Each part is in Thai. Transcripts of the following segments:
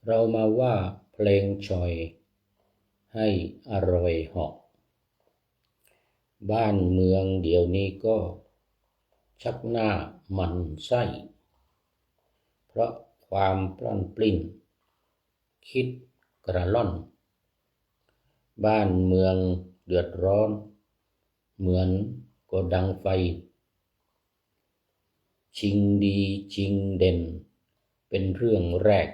เรามาว่าเพลงชอยให้อร่อยเหาะบ้านเมืองเดี๋ยวนี้ก็ชักหน้าหมั่นไส้เพราะความปล้นปลิ้นคิดกระล่อนบ้านเมืองเดือดร้อนเหมือนก็ดังไฟชิงดีชิงเด่นเป็นเรื่องแรก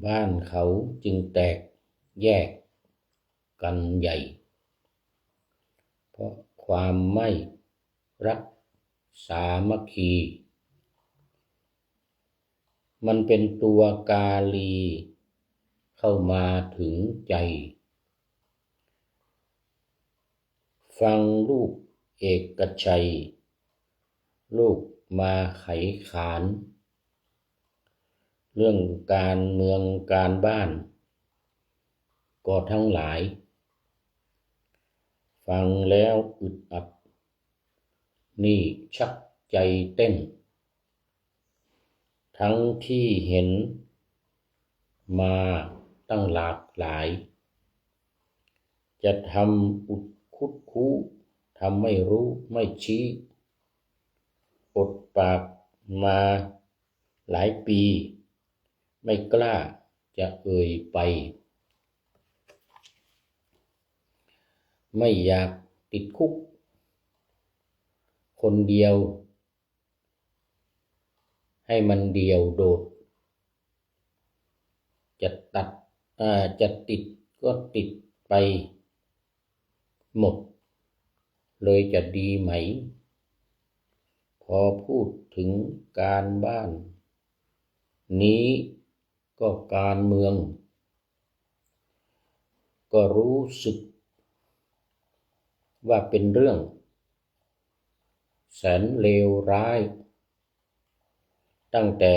บ้านเขาจึงแตกแยกกันใหญ่เพราะความไม่รักสามัคคีมันเป็นตัวกาลีเข้ามาถึงใจฟังลูกเอกชัยลูกมาไขขานเรื่องการเมืองการบ้านก็ทั้งหลายฟังแล้วอึดอัดนี่ชักใจเต้นทั้งที่เห็นมาตั้งหลากหลายจะทำอุดคุดคู้ทำไม่รู้ไม่ชี้อดปากมาหลายปีไม่กล้าจะเอ่ยไปไม่อยากติดคุกคนเดียวให้มันเดียวโดดจะติดก็ติดไปหมดเลยจะดีไหมพอพูดถึงการบ้านนี้ก็การเมืองก็รู้สึกว่าเป็นเรื่องแสนเลวร้ายตั้งแต่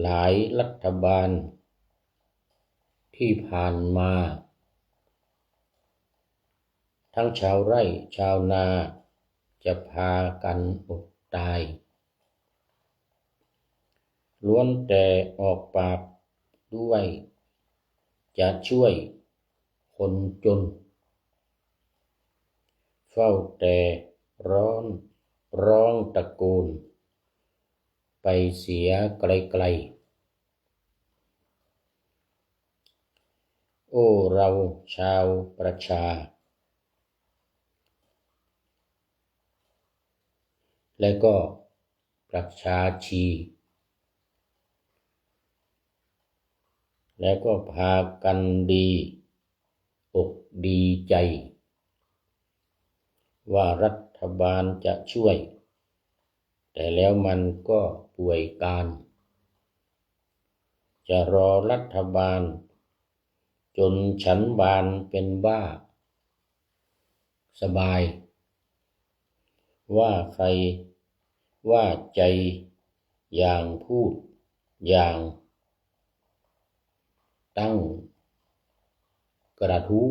หลายรัฐบาลที่ผ่านมาทั้งชาวไร่ชาวนาจะพากันอดตายล้วนแต่ออกปากด้วยจะช่วยคนจนเฝ้าแต่ร้องตะโกนไปเสียไกลๆโอ้เราชาวประชาและก็ประชาชีและก็พากันดีอกดีใจว่ารัฐบาลจะช่วยแต่แล้วมันก็ป่วยการจะรอรัฐบาลจนฉันบานเป็นบ้าสบายว่าใครว่าใจอย่างพูดอย่างตั้งกระทู้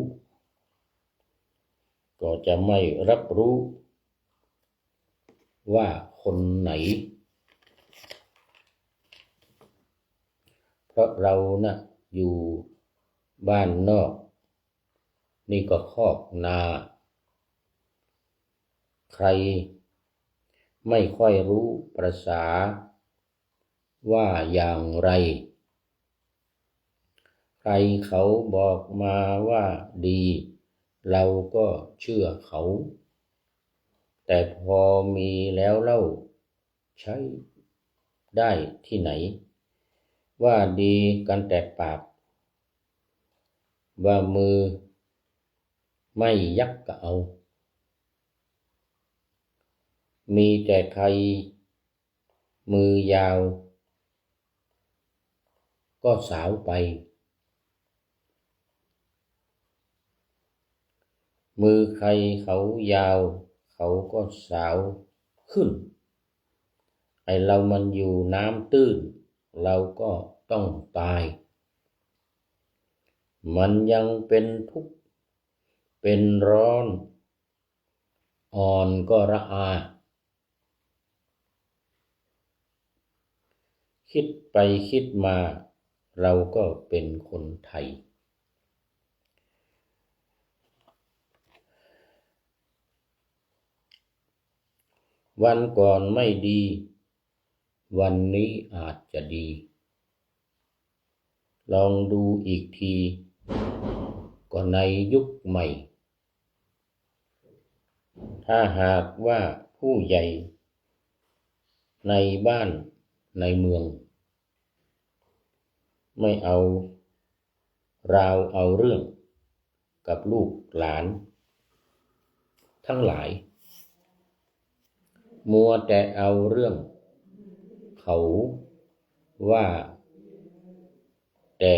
ก็จะไม่รับรู้ว่าคนไหนเพราะเราอยู่บ้านนอกนี่ก็คอกนาใครไม่ค่อยรู้ประสาว่าอย่างไรใครเขาบอกมาว่าดีเราก็เชื่อเขาแต่พอมีแล้วเล่าใช้ได้ที่ไหนว่าดีกันแต่ปากว่ามือไม่ยักก็เอามีแต่ใครมือยาวก็สาวไปมือใครเขายาวเขาก็สาวขึ้นไอเรามันอยู่น้ำตื้นเราก็ต้องตายมันยังเป็นทุกข์เป็นร้อนอ่อนก็ระอา คิดไปคิดมาเราก็เป็นคนไทยวันก่อนไม่ดีวันนี้อาจจะดีลองดูอีกทีก็ในยุคใหม่ถ้าหากว่าผู้ใหญ่ในบ้านในเมืองไม่เอาราวเอาเรื่องกับลูกหลานทั้งหลายมัวแต่เอาเรื่องเขาว่าแต่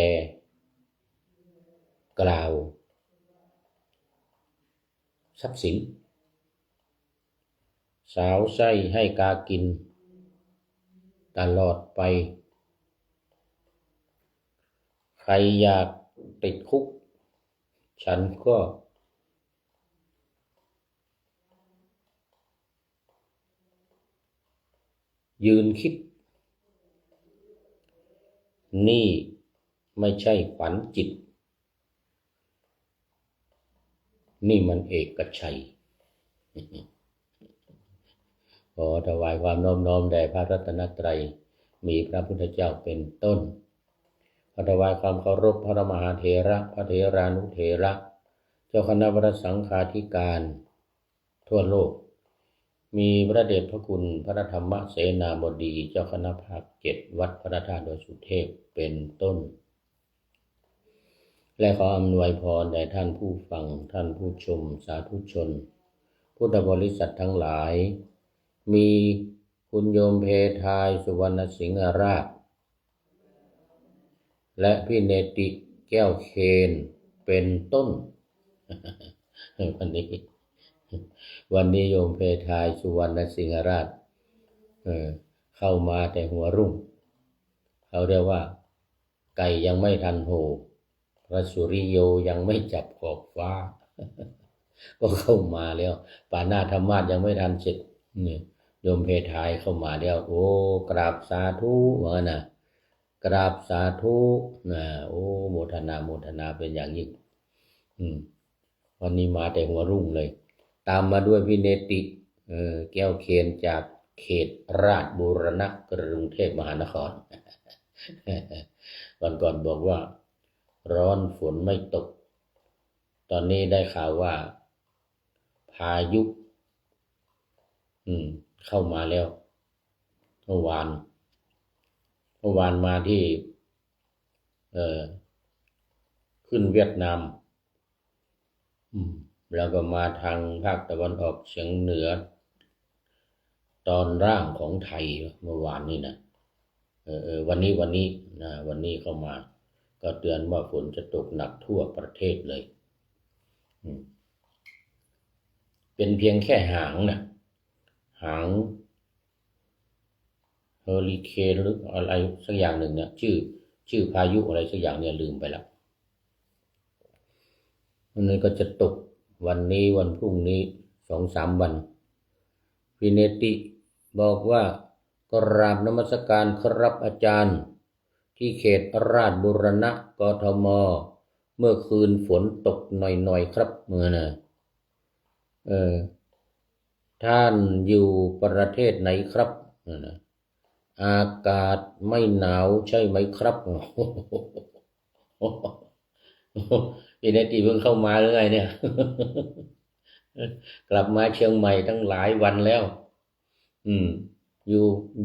กล่าวทรัพย์สินสาวไส้ให้กากินตลอดไปใครอยากติดคุกฉันก็ยืนคิดนี่ไม่ใช่ฝันจิตนี่มันเอกชัยขอถวายความน้อมน้อมแด่พระรัตนตรัยมีพระพุทธเจ้าเป็นต้นขอถวายความเคารพพระมหาเถระพระเถรานุเถระเจ้าคณะพระสังฆาธิการทั่วโลกมีพระเดชพระคุณพระธรรมเสนาบดีเจ้าคณะภาค7วัดพระธาตุดอยสุเทพเป็นต้นและขออำนวยพรแด่ท่านผู้ฟังท่านผู้ชมสาธุชนพุทธบริษัททั้งหลายมีคุณโยมเพทายสุวรรณสิงหราชและพี่เนติแก้วเคนเป็นต้น วันนี้โยมเพทายสุวรรณสิงหราชเข้ามาแต่หัวรุ่งเขาเรียกว่าไก่ยังไม่ทันโหพระสุริโยยังไม่จับขอบฟ้า ก็เข้ามาแล้วปานาธรรมาสยังไม่ทันเสร็จเนี่ยโยมเพทายเข้ามาแล้วโอ้กราบสาธุว่านะกราบสาธุนะโอ้โมทนาเป็นอย่างยิ่งวันนี้มาแต่หัวรุ่งเลยตามมาด้วยพี่เนติแก้วเคนจากเขตราชบูรณะกรุงเทพมหานคร วันก่อนบอกว่าร้อนฝนไม่ตกตอนนี้ได้ข่าวว่าพายุเข้ามาแล้วเมื่อวานมาที่ขึ้นเวียดนามแล้วก็มาทางภาคตะวันออกเฉียงเหนือตอนล่างของไทยเมื่อวานนี้นะวันนี้นะวันนี้เข้ามาก็เตือนว่าฝนจะตกหนักทั่วประเทศเลยเป็นเพียงแค่หางนะหางเฮอริเคนหรืออะไรสักอย่างหนึ่งเนี่ยชื่อพายุอะไรสักอย่างเนี่ยลืมไปแล้ววันนี้ก็จะตกวันนี้วันพรุ่งนี้ 2-3 วันพี่เนติบอกว่ากราบนมัสการครับอาจารย์ที่เขตราชบูรณะกทมเมื่อคืนฝนตกหน่อยครับเมื่อนะท่านอยู่ประเทศไหนครับอากาศไม่หนาวใช่ไหมครับพี่เนติเพิ่งเข้ามาหรือไงเนี่ย กลับมาเชียงใหม่ตั้งหลายวันแล้วอ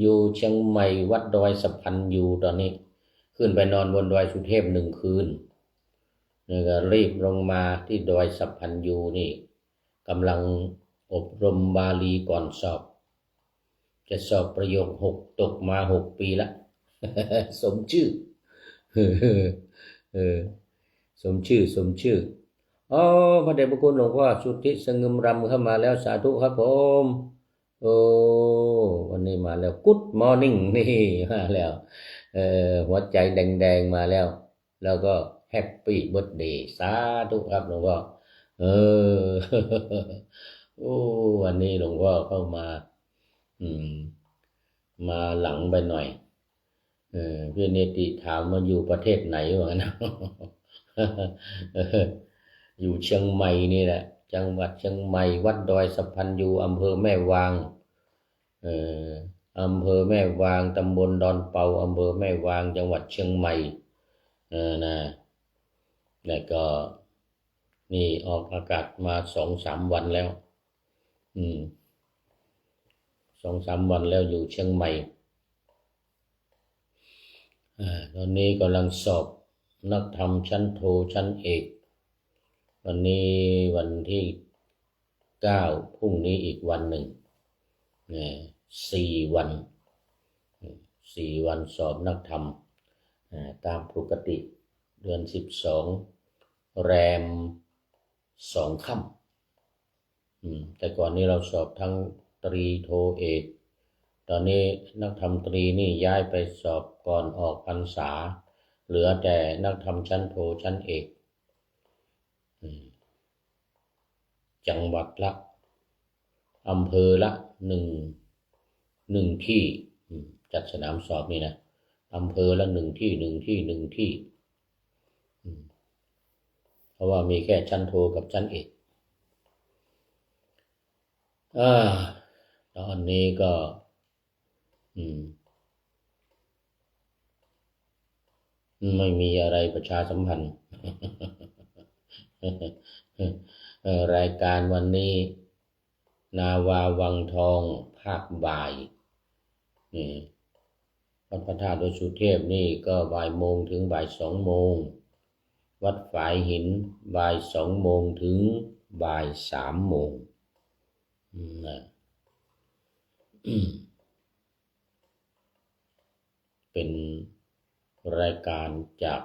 ยู่เชียงใหม่วัดดอยสะพันอยู่ตอนนี้ขึ้นไปนอนบนดอยสุเทพ1 คืนนี่ก็รีบลงมาที่ดอยสะพันยูนี่กำลังอบรมบาลีก่อนสอบจะสอบประโยค6ตกมา6 ปีละ สมชื่อ สมชื่ออ๋อพระเดชพระคุณหลวงพ่อสุทธิสงึมรำเข้ามาแล้วสาธุครับผมโอ้วันนี้มาแล้ว Good Morning นี่มาแล้วหัวใจแดงๆมาแล้วก็แฮปปี้เบิร์ธเดย์สาธุครับหลวงพ่อโอ้วันนี้หลวงพ่อเข้ามามาหลังไปหน่อย พี่เนติถามมาอยู่ประเทศไหนวะนะ อยู่เชียงใหม่นี่แหละจังหวัดเชียงใหม่วัดดอยสะพันยูอำเภอแม่วางอำเภอแม่วางตำบลดอนเปาอำเภอแม่วางจังหวัดเชียงใหม่นะแล้วก็นี่ออกอากาศมา2-3 วันแล้ว2-3 วันแล้วอยู่เชียงใหม่ตอนนี้กำลังสอบนักธรรมชั้นโทชั้นเอกวันนี้วันที่9พรุ่งนี้อีกวันหนึ่ง4 วันสอบนักธรรมตามปกติเดือน12แรม2 ค่ำแต่ก่อนนี้เราสอบทั้งตรีโทเอกตอนนี้นักธรรมตรีนี่ย้ายไปสอบก่อนออกพรรษาเหลือแต่นักธรรมชั้นโทชั้นเอกจังหวัดละอำเภอละหนึ่งที่จัดสนามสอบนี่นะอำเภอละ1 ที่เพราะว่ามีแค่ชั้นโทกับชั้นเอกตอนนี้ก็ไม่มีอะไรประชาสัมพันธ์ รายการวันนี้นาวาวังทองภาคบ่ายวัดพระธาตุดอยสุเทพนี่ก็บ่ายโมงถึงบ่าย2 โมงวัดฝายหินบ่าย2 โมงถึงบ่าย3 โมงเป็นรายการจาก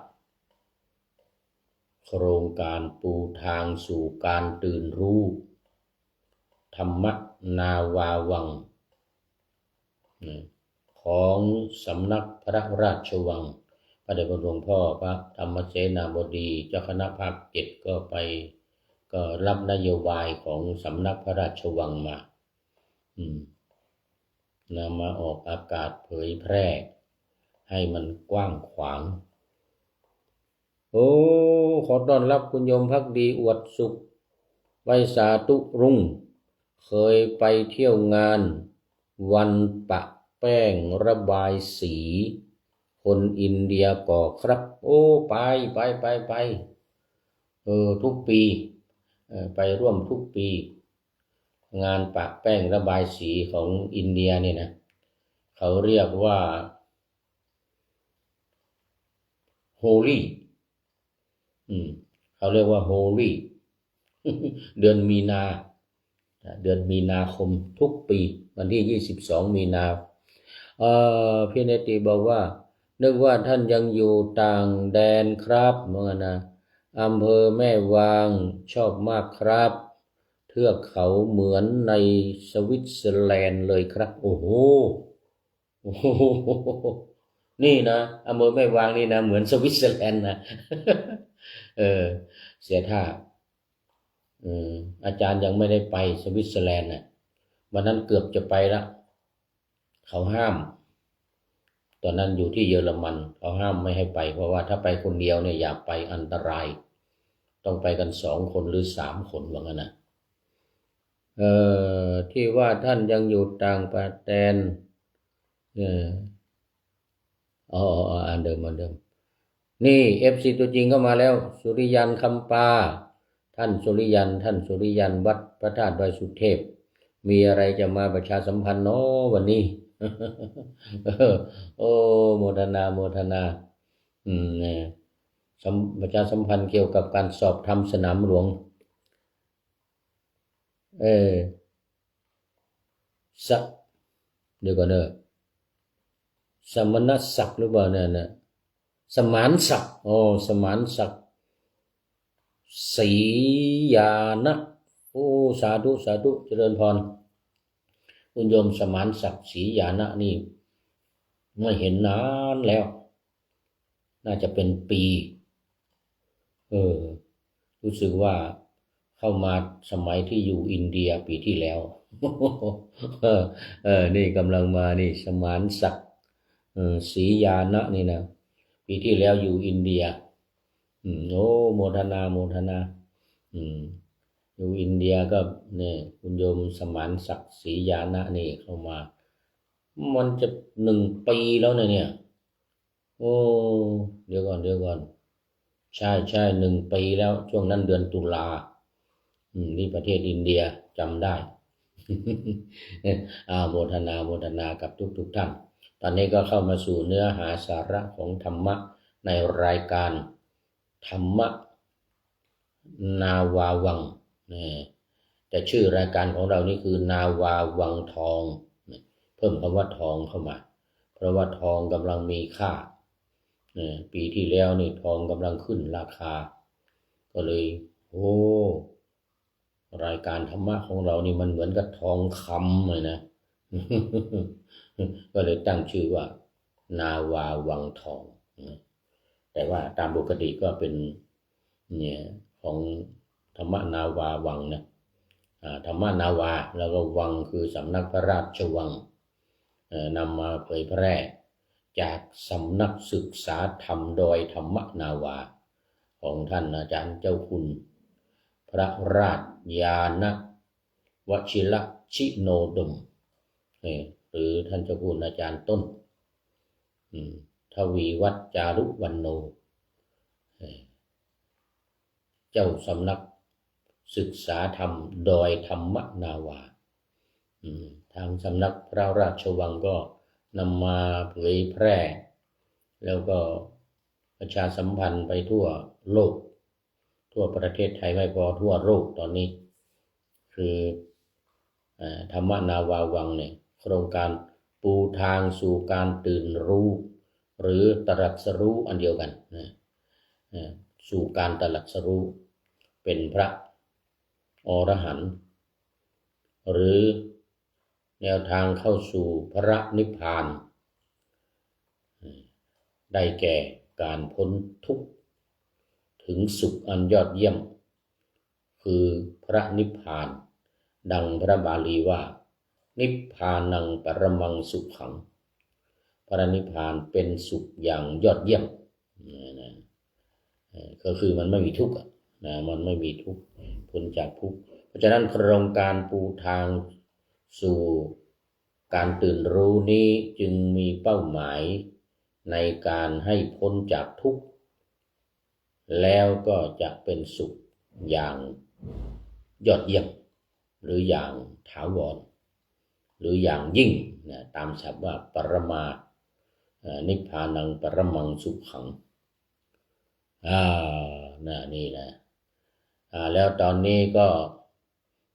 โครงการปูทางสู่การตื่นรู้ธรรมนาวาวังของสำนักพระราชวังพระเดชพระหลวงพ่อพระธรรมเสนาบดีเจ้าคณะภาค7ก็รับนโยบายของสำนักพระราชวังมานำมาออกอากาศเผยแพร่ให้มันกว้างขวางขอต้อนรับคุณโยมภักดีอวดสุขไวสาตุรุ่งเคยไปเที่ยวงานวันปะแป้งระบายสีคนอินเดียก่อครับไปทุกปีไปร่วมทุกปีงานปะแป้งระบายสีของอินเดียนี่นะเขาเรียกว่าโฮลี่เขาเรียกว่าโฮลี่ เดือนมีนาคมทุกปีวันที่22 มีนาพี่เนติบอกว่านึกว่าท่านยังอยู่ต่างแดนครับว่างั้นนะอำเภอแม่วางชอบมากครับเทือกเขาเหมือนในสวิตเซอร์แลนด์เลยครับโอ้โหนี่นะอำเภอแม่วางนี่นะเหมือนสวิตเซอร์แลนด์นะ เสียท่าอาจารย์ยังไม่ได้ไปสวิตเซอร์แลนด์น่ะวันนั้นเกือบจะไปละเขาห้ามตอนนั้นอยู่ที่เยอรมันเขาห้ามไม่ให้ไปเพราะว่าถ้าไปคนเดียวเนี่ยอย่าไปอันตรายต้องไปกัน2 คนหรือ3 คนว่างั้นนะที่ว่าท่านยังอยู่ต่างประเทศอันเดิมนี่FC ตัวจริงเข้ามาแล้วสุริยันคำปาท่านสุริยันวัดพระธาตุดอยสุเทพมีอะไรจะมาประชาสัมพันธ์เนาะวันนี้ โมทนาประชาสัมพันธ์เกี่ยวกับการสอบทำสนามหลวงเดี๋ยวก่อนสมณศักดิ์หรือเปล่าเนี่ยสมานศักดิ์สมานศักดิ์ศรียานะสาธุเจริญพรคุณโยมสมานศักดิ์ศรียานะนี่ไม่เห็นนานแล้วน่าจะเป็นปีรู้สึกว่าเข้ามาสมัยที่อยู่อินเดียปีที่แล้วนี่กำลังมานี่สมานศักดิ์ ศรียานะนี่นะปีที่แล้วอยู่อินเดียโอ้โมทนาอยู่อินเดียก็เนี่ยคุณโยมสมานศักดิ์ศรียานะนี่เข้ามา มันจะ1 ปีแล้วนะเนี่ยโอ้เดี๋ยวก่อนใช่1 ปีแล้วช่วงนั้นเดือนตุลาที่ประเทศอินเดียจำได้ โมทนากับทุกท่านตอนนี้ก็เข้ามาสู่เนื้อหาสาระของธรรมะในรายการธรรมะนาวาวังแต่ชื่อรายการของเรานี่คือนาวาวังทองเพิ่มคำว่าทองเข้ามาเพราะว่าทองกำลังมีค่าปีที่แล้วนี่ทองกำลังขึ้นราคาก็เลยรายการธรรมะของเรานี่มันเหมือนกับทองคำเลยนะ ก็เลยตั้งชื่อว่านาวาวังทองแต่ว่าตามปกติก็เป็นเนี่ยของธรรมนาวาวังนะธรรมนาวาแล้วก็วังคือสำนักพระราชวังนำมาเผยแพร่จากสำนักศึกษาธรรมโดยธรรมนาวาของท่านอาจารย์เจ้าคุณพระราชยานวชิรชิโนดมหรือท่านเจ้าคุณอาจารย์ต้นทวีวัฒน์จารุวรรณโนเจ้าสำนักศึกษาธรรมโดยธรรมนาวาทางสำนักพระราชวังก็นำมาเผยแพร่แล้วก็ประชาสัมพันธ์ไปทั่วโลกทั่วประเทศไทยไม่พอทั่วโลกตอนนี้คือธรรมนาวาวังเนี่ยโครงการปูทางสู่การตื่นรู้หรือตรัสรู้อันเดียวกันสู่การตรัสรู้เป็นพระอรหันต์หรือแนวทางเข้าสู่พระนิพพานได้แก่การพ้นทุกข์ถึงสุขอันยอดเยี่ยมคือพระนิพพานดังพระบาลีว่านิพพานังปรมังสุขขังพระนิพพานเป็นสุขอย่างยอดเยี่ยมก็คือมันไม่มีทุกข์มันไม่มีทุกข์พ้นจากทุกข์เพราะฉะนั้นโครงการปูทางสู่การตื่นรู้นี้จึงมีเป้าหมายในการให้พ้นจากทุกข์แล้วก็จะเป็นสุขอย่างยอดเยี่ยมหรืออย่างถาวรหรืออย่างยิ่งตามศัพท์ว่าปรมานิพพานังปรมังสุขขังนี่แหละแล้วตอนนี้ก็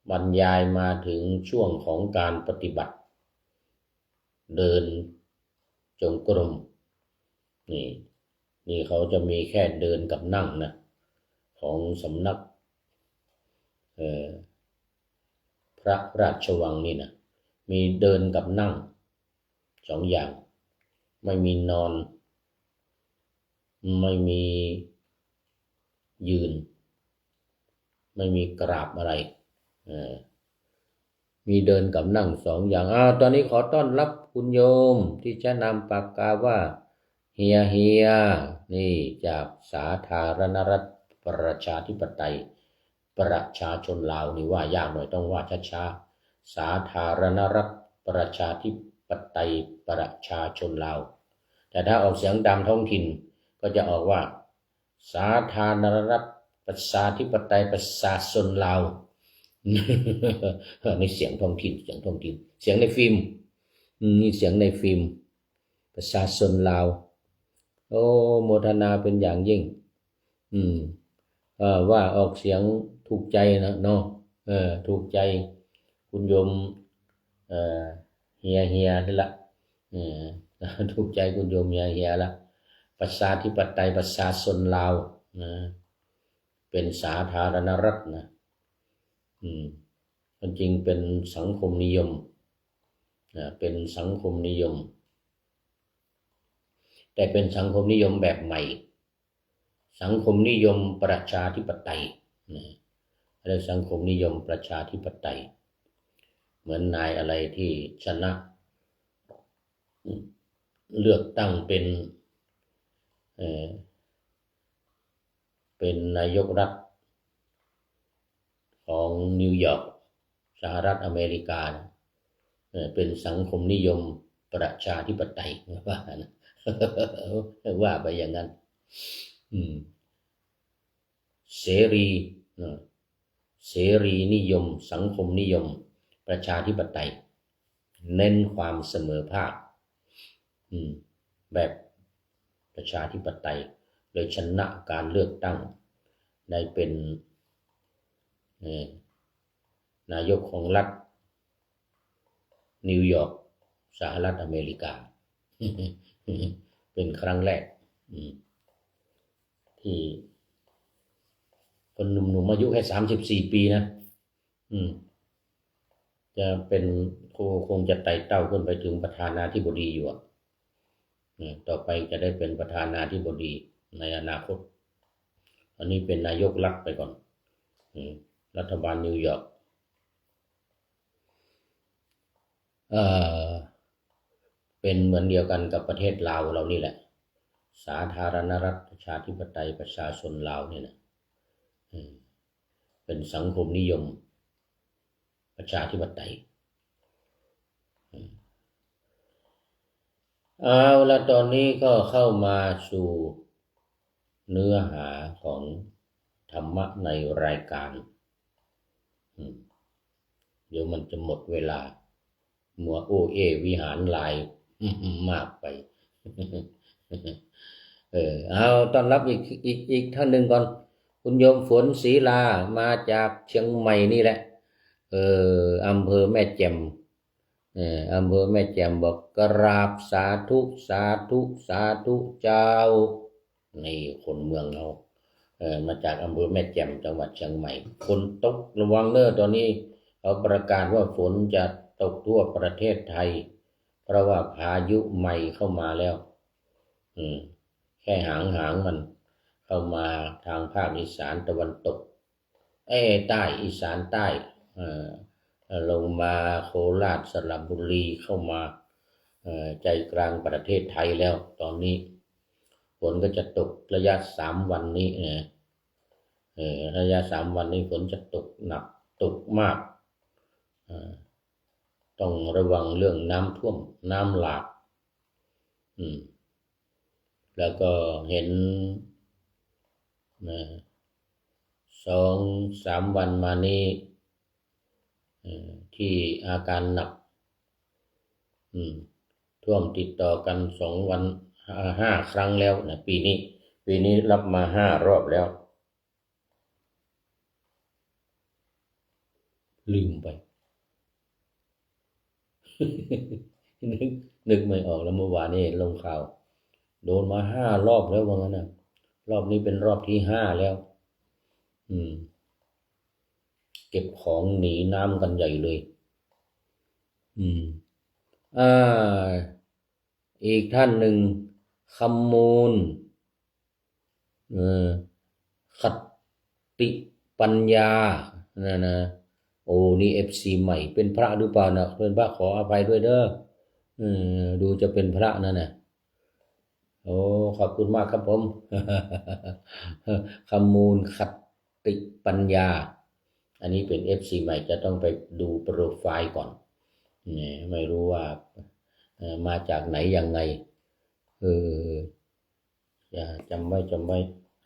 บรรยายมาถึงช่วงของการปฏิบัติเดินจงกรมนี่เขาจะมีแค่เดินกับนั่งนะของสำนักพระราชวังนี่นะมีเดินกับนั่ง2 อย่างไม่มีนอนไม่มียืนไม่มีกราบอะไรมีเดินกับนั่ง2 อย่างตอนนี้ขอต้อนรับคุณโยมที่จะนำปากกาว่าเฮียนี่จากสาธารณรัฐประชาธิปไตยประชาชนลาวนี่ว่ายากหน่อยต้องว่าช้าๆสาธารณรัฐประชาธิปไตยประชาชนลาวแต่ถ้าออกเสียงตามท้องถิ่นก็จะออกว่าสาธารณรัฐประชาธิปไตยประชาชนลาวนี่เสียงท้องถิ่นเสียงในฟิล์มนี่เสียงในฟิล์มประชาชนลาวโมทนาเป็นอย่างยิ่งว่าออกเสียงถูกใจนะเนาะถูกใจคุณโยมเฮียนี่ละถูกใจคุณโยมเฮียละประชาธิปไตยประชาชนลาวเป็นสาธารณรัฐนะจริงเป็นสังคมนิยมเป็นสังคมนิยมแต่เป็นสังคมนิยมแบบใหม่สังคมนิยมประชาธิปไตยอะไรสังคมนิยมประชาธิปไตยเหมือนนายอะไรที่ชนะ เลือกตั้งเป็นนายกรัฐของนิวยอร์กสหรัฐอเมริกาเป็นสังคมนิยมประชาธิปไตยว่านะ ว่าไปอย่างนั้นเสรีเสรีนิยมสังคมนิยมประชาธิปไตยเน้นความเสมอภาคแบบประชาธิปไตยเลยชนะการเลือกตั้งได้เป็นนายกของรัฐนิวยอร์กสหรัฐอเมริกา เป็นครั้งแรกที่คนหนุ่มๆอายุแค่34 ปีนะจะเป็นคงจะไต่เต้าขึ้นไปถึงประธานาธิบดีอยู่ต่อไปจะได้เป็นประธานาธิบดีในอนาคตอันนี้เป็นนายกรัฐไปก่อนรัฐบาลนิวยอร์กเป็นเหมือนเดียวกันกับประเทศลาวเรานี่แหละสาธารณรัฐประชาธิปไตยประชาชนลาวเนี่ยนะเป็นสังคมนิยมประชาธิปไตยเอาละตอนนี้ก็เข้ามาสู่เนื้อหาของธรรมะในรายการเดี๋ยวมันจะหมดเวลามัวโอเอวิหารลายมากไปเอาต้อนรับอีกท่านหนึ่งก่อนคุณโยมฝนศรีลามาจากเชียงใหม่นี่แหละอำเภอแม่แจ่มอำเภอแม่แจ่มบอกกราบสาธุสาธุสาธุเจ้านี่คนเมืองเรามาจากอำเภอแม่แจ่มจังหวัดเชียงใหม่ฝนตกระวังเนอะตอนนี้เขาประกาศว่าฝนจะตกทั่วประเทศไทยเพราะว่าพายุใหม่เข้ามาแล้วแค่หางมันเข้ามาทางภาคอีสานตะวันตกใต้อีสานใต้ลงมาโคราชสระบุรีเข้ามาใจกลางประเทศไทยแล้วตอนนี้ฝนก็จะตกระยะ3 วันนี้ระยะ3 วันนี้ฝนจะตกหนักตกมากต้องระวังเรื่องน้ำท่วมน้ำหลากแล้วก็เห็น2-3 วันมานี้ที่อาการหนักท่วมติดต่อกัน2 วัน5 ครั้งแล้วนะปีนี้รับมา5 รอบแล้วลืมไป นึกไม่ออกแล้วเมื่อวานนี้ลงข่าวโดนมา5 รอบแล้วว่างั้นนะรอบนี้เป็นรอบที่5แล้วเก็บของหนีน้ำกันใหญ่เลยอีกท่านหนึ่งคำมูลขัตติปัญญานะโอ้นี่FC ใหม่เป็นพระหรือเปล่านะเป็นพระขออภัยด้วยเด้อดูจะเป็นพระนั่นน่ะโอ้ขอบคุณมากครับผม คำมูลขัตติปัญญาอันนี้เป็น FC ใหม่จะต้องไปดูโปรไฟล์ก่อนไม่รู้ว่ามาจากไหนยังไงจำไว้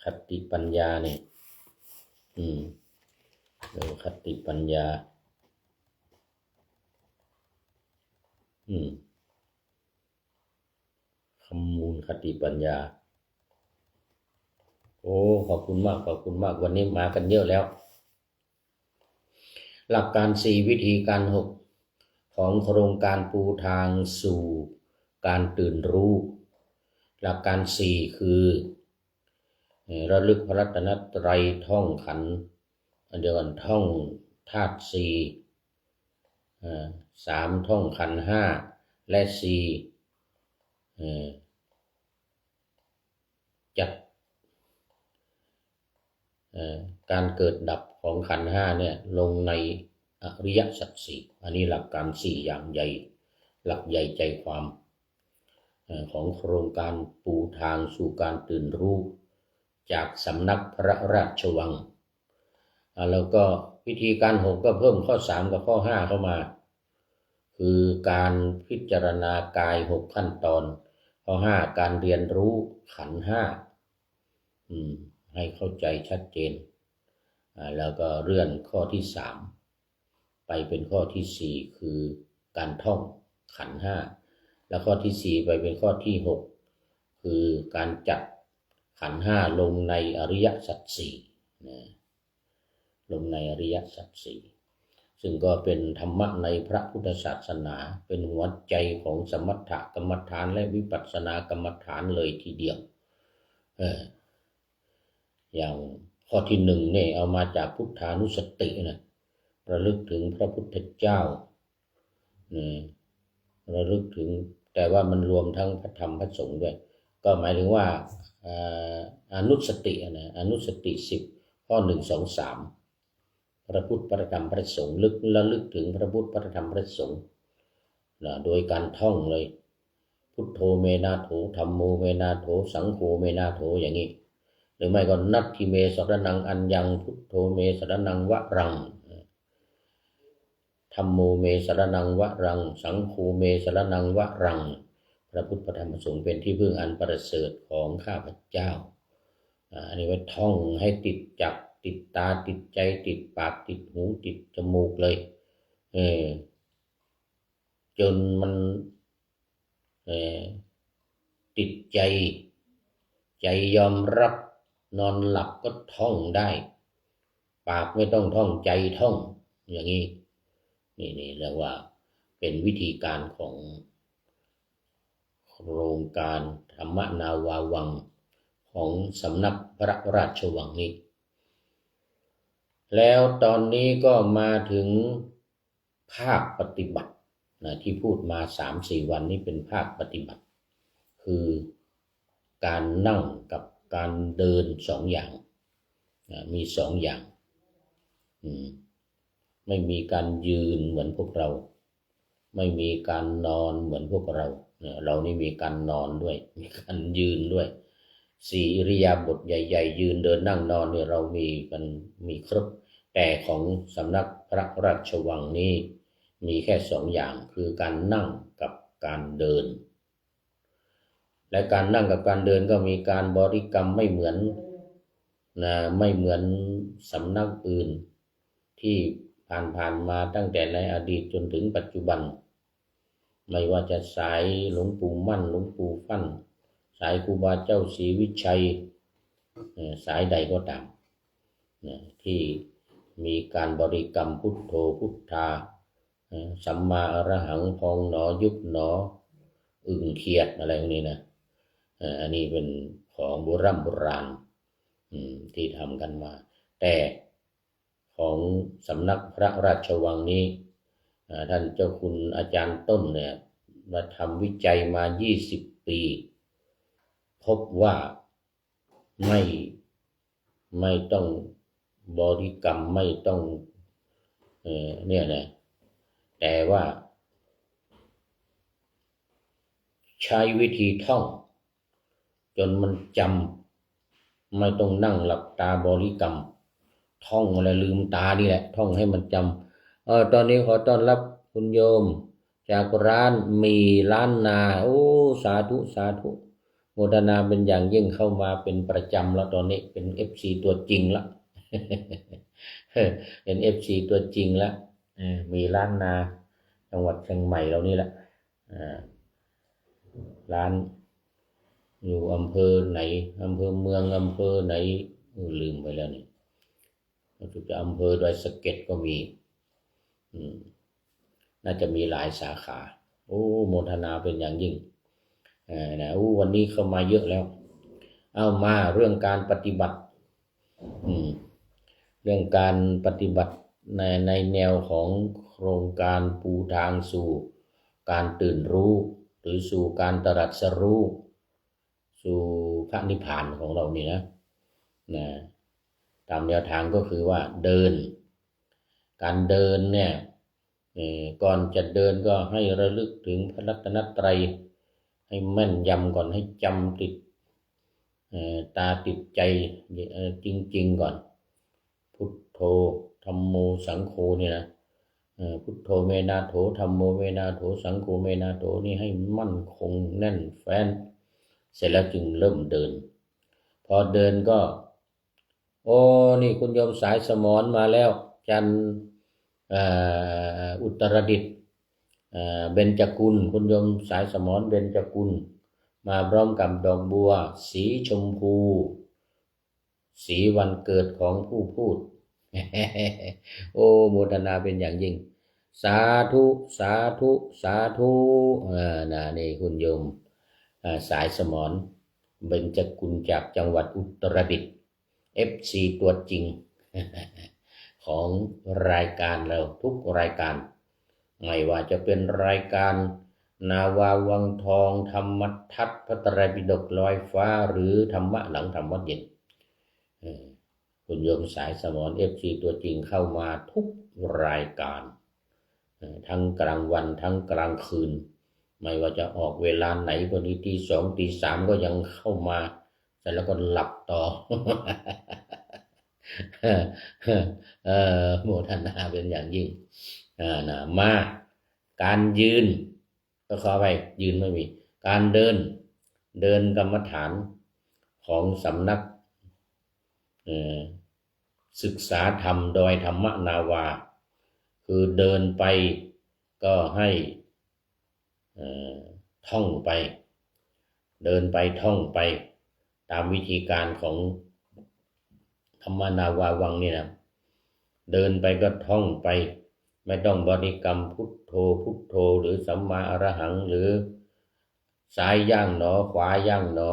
ขัตติปัญญาเนี่ยขัตติปัญญาคำมูลคติปัญญาโอ้ขอบคุณมากวันนี้มากันเยอะแล้วหลักการ4 วิธีการ6ของโครงการปูทางสู่การตื่นรู้หลักการ4คือระลึกพระรัตนตรัยท่องขันธ์เดียวกันท่องธาตุ4 3ท่องขันธ์5และ4จัดการเกิดดับของขันธ์5เนี่ยลงในอริยสัจ 4อันนี้หลักการ4อย่างใหญ่หลักใหญ่ใจความ ของโครงการปูทางสู่การตื่นรู้จากสำนักพระราชวังแล้วก็วิธีการ6ก็เพิ่มข้อ3กับข้อ5เข้ามาคือการพิจารณากาย6ขั้นตอนข้อ5การเรียนรู้ขันธ์5ให้เข้าใจชัดเจนแล้วก็เลื่อนข้อที่3ไปเป็นข้อที่4คือการท่องขันธ์5แล้วข้อที่4ไปเป็นข้อที่6คือการจัดขันธ์5ลงในอริยสัจ4นะลงในอริยสัจ4ซึ่งก็เป็นธรรมะในพระพุทธศาสนาเป็นหัวใจของสมถกรรมฐานและวิปัสสนากรรมฐานเลยทีเดียวอย่างข้อที่1เนี่ยเอามาจากพุทธานุสตินะระลึกถึงพระพุทธเจ้าระลึกถึงแต่ว่ามันรวมทั้งพระธรรมพระสงฆ์ด้วยก็หมายถึงว่าอนุสตินะอนุสติ10ข้อ1 2 3พระพุทธพระธรรมพระสงฆ์ระลึกถึงพระพุทธพระธรรมพระสงฆ์โดยการท่องเลยพุทโธเมนาโถธัมโมเมนาโถสังโฆเมนาโถอย่างนี้หรือไม่ก็นัตถิเมสรณังอัญญังพุทโธเมสรณังวะรังธัมโมเมสรณังวะรังสังโฆเมสรณังวะรังพระพุทธพระธรรมพระสงฆ์เป็นที่พึ่งอันประเสริฐของข้าพเจ้าอันนี้ไว้ท่องให้ติดจับติดตาติดใจติดปากติดหูติดจมูกเลยจนมันติดใจยอมรับนอนหลับก็ท่องได้ปากไม่ต้องท่องใจท่องอย่างนี้นี่เรียกว่าเป็นวิธีการของโครงการธรรมนาวาวังของสำนักพระราชวังนี้แล้วตอนนี้ก็มาถึงภาคปฏิบัติที่พูดมา 3-4 วันนี้เป็นภาคปฏิบัติคือการนั่งกับการเดิน2อย่างมี2อย่างไม่มีการยืนเหมือนพวกเราไม่มีการนอนเหมือนพวกเราเรานี่มีการนอนด้วยมีการยืนด้วย4อิริยาบถใหญ่ๆยืนเดินนั่งนอนเนี่ยเรามีครบแต่ของสำนักพระราชวังนี้มีแค่2อย่างคือการนั่งกับการเดินและการนั่งกับการเดินก็มีการบริกรรมไม่เหมือนสำนักอื่นที่ผ่านมาตั้งแต่ในอดีตจนถึงปัจจุบันไม่ว่าจะสายหลวงปู่มั่นหลวงปู่ฟั่นสายครูบาเจ้าศรีวิชัยสายใดก็ตามที่มีการบริกรรมพุทโธพุทธาสัมมาอรหังพองหนอยุบหนออึ่งเขียดอะไรพวกนี้นะอันนี้เป็นของโบราณที่ทำกันมาแต่ของสำนักพระราชวังนี้ท่านเจ้าคุณอาจารย์ต้นเนี่ยมาทำวิจัยมา20 ปีพบว่าไม่ต้องบริกรรมไม่ต้องเนี่ยนะแต่ว่าใช้วิธีท่องจนมันจำไม่ต้องนั่งหลับตาบริกรรมท่องอะไรลืมตานี่แหละท่องให้มันจำตอนนี้ขอต้อนรับคุณโยมจากร้านมีล้านนาโอ้สาธุโมทนาเป็นอย่างยิ่งเข้ามาเป็นประจำแล้วตอนนี้เป็น FC ตัวจริงละ เป็น FC ตัวจริงแล้วมีล้านนาจังหวัดเชียงใหม่เรานี่แหละร้านอยู่อำเภอไหนอำเภอเมืองอำเภอไหนลืมไปแล้วนี่จะอำเภอดอยสะเก็ดก็มีน่าจะมีหลายสาขาโอ้โมทนาเป็นอย่างยิ่งนะวันนี้เข้ามาเยอะแล้วเอามาเรื่องการปฏิบัติเรื่องการปฏิบัติในแนวของโครงการปูทางสู่การตื่นรู้หรือสู่การตรัสรู้สู่พระนิพพานของเรานี่นะตามแนวทางก็คือว่าเดินการเดินเนี่ยก่อนจะเดินก็ให้ระลึกถึงพระรัตนตรัย ให้แม่นยำก่อนให้จำติดตาติดใจจริงๆก่อนพุทโธธัมโมสังโฆนี่นะพุทโธเมนาโถธัมโมเมนาโถสังโฆเมนาโถนี่ให้มั่นคงแน่นแฟ้นเสร็จแล้วจึงเริ่มเดินพอเดินก็โอ้นี่คุณโยมสายสมรมาแล้วจันอุตรดิตถ์เบญจกุลคุณโยมสายสมรเบญจกุลมาพร้อมกับดอกบัวสีชมพูสีวันเกิดของผู้พูด โอ้โมทนาเป็นอย่างยิ่งสาธุสาธุสาธุนี่คุณโยมสายสมรเบญจกุลจากจังหวัดอุตรดิตถ์ FC ตัวจริง ของรายการเราทุกรายการไม่ว่าจะเป็นรายการนาวาวังทองธรรมทัศน์พระไตรปิฎกลอยฟ้าหรือธรรมะหลังธรรมวัดเย็นคุณโยมสายสมร FC ตัวจริงเข้ามาทุกรายการทั้งกลางวันทั้งกลางคืนไม่ว่าจะออกเวลาไหนก็ดีตี 2 ตี 3ก็ยังเข้ามาแต่แล้วก็หลับต่อ โมทนาเป็นอย่างยิ่งมาการยืนก็ขอไปยืนไม่มีการเดินกรรมฐานของสำนักศึกษาธรรมโดยธรรมนาวาคือเดินไปก็ให้ท่องไปเดินไปท่องไปตามวิธีการของธรรมนาวาวังนี่นะเดินไปก็ท่องไปไม่ต้องบริกรรมพุทโธพุทโธหรือสัมมาอรหังหรือซ้ายย่างหนอขวาย่างหนอ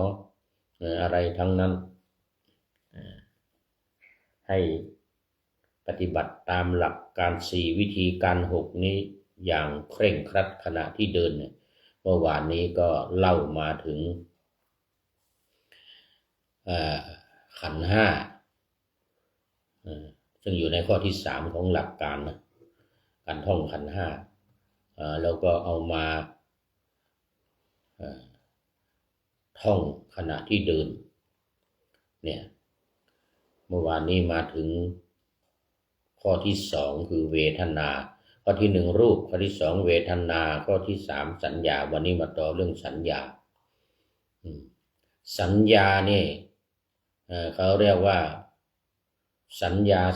อะไรทั้งนั้นให้ปฏิบัติตามหลักการ4วิธีการ6นี้อย่างเคร่งครัดขณะที่เดินเนี่ยเมื่อวานนี้ก็เล่ามาถึงขันธ์ห้าซึ่งอยู่ในข้อที่3ของหลักการนะการท่องขันธ์ห้าแล้วก็เอามาท่องขณะที่เดินเนี่ยเมื่อวานนี้มาถึงข้อที่2คือเวทนาข้อที่1รูปข้อที่2เวทนาข้อที่3สัญญาวันนี้มาต่อเรื่องสัญญาสัญญานี่เขาเรียกว่าสัญญา10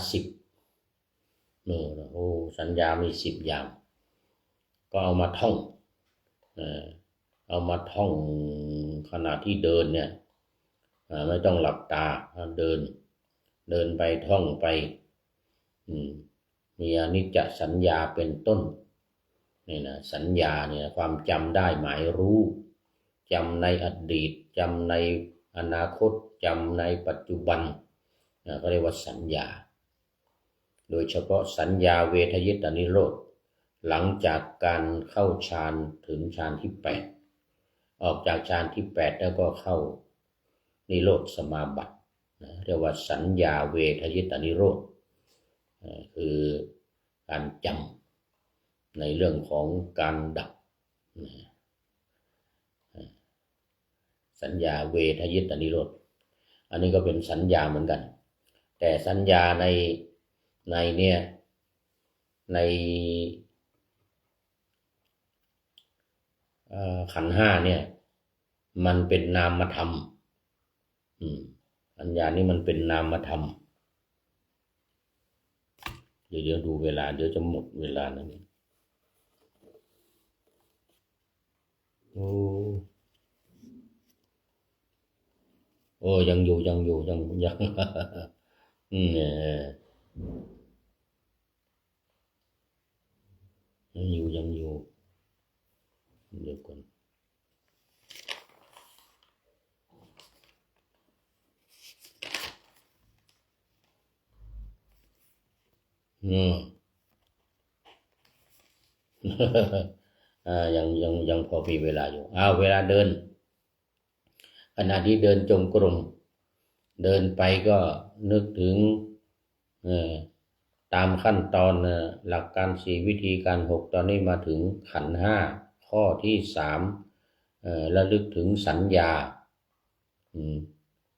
โอ้สัญญามี10อย่างก็เอามาท่องขณะที่เดินเนี่ยไม่ต้องหลับตาเดินไปท่องไปมีอนิจจสัญญาเป็นต้นนี่นะสัญญาเนี่ยความจำได้หมายรู้จำในอดีตจำในอนาคตจำในปัจจุบันก็เรียกว่าสัญญาโดยเฉพาะสัญญาเวทยิตานิโรธหลังจากการเข้าฌานถึงฌานที่8ออกจากฌานที่8แล้วก็เข้านิโรธสมาบัติเรียกว่าสัญญาเวทยิตานิโรธคือการจำในเรื่องของการดับสัญญาเวทยิตานิโรธอันนี้ก็เป็นสัญญาเหมือนกันแต่สัญญาในเนี่ยในขันธ์5เนี่ยมันเป็นนามธรรมสัญญานี้มันเป็นนามธรรมเดี๋ยวดูเวลาเดี๋ยวจะหมดเวลานะนี่โอ้ยังอยู่ยังอยู่ยังอยู่เดี๋ยวก่อนยังพอมีเวลาอยู่เวลาเดินขณะที่เดินจงกรมเดินไปก็นึกถึงตามขั้นตอนหลักการ4วิธีการ6ตอนนี้มาถึงขันธ์5ข้อที่3 ระลึกถึงสัญญา